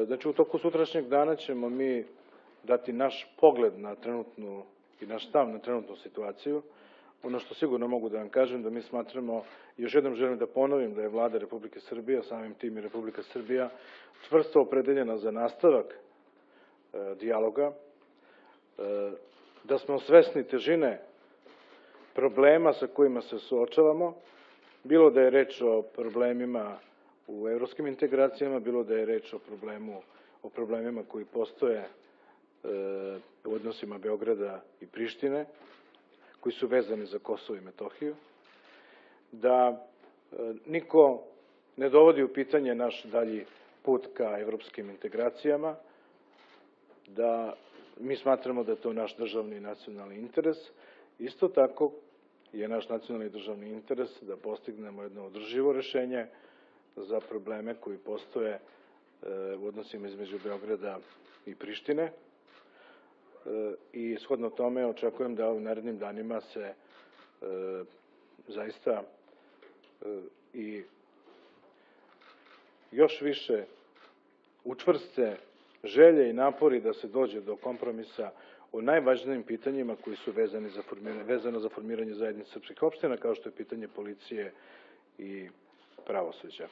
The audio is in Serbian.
Znači, u toku sutrašnjeg dana ćemo mi dati naš pogled na trenutnu i naš stav na trenutnu situaciju. Ono što sigurno mogu da vam kažem, da mi smatramo, još jednom želim da ponovim da je Vlada Republike Srbije, a samim tim i Republika Srbija, čvrsto opredeljena za nastavak dijaloga, da smo svesni težine problema sa kojima se suočavamo, bilo da je reč o problemima u evropskim integracijama, bilo da je reč o problemima koji postoje u odnosima Beograda i Prištine, koji su vezani za Kosovo i Metohiju, da niko ne dovodi u pitanje naš dalji put ka evropskim integracijama, da mi smatramo da je to naš državni i nacionalni interes. Isto tako je naš nacionalni i državni interes da postignemo jedno održivo rešenje za probleme koji postoje u odnosima između Beograda i Prištine. I shodno tome očekujem da u narednim danima se zaista i još više učvrste želje i napori da se dođe do kompromisa o najvažnijim pitanjima koji su vezano za formiranje zajednice srpskih opština, kao što je pitanje policije i pravosuđa.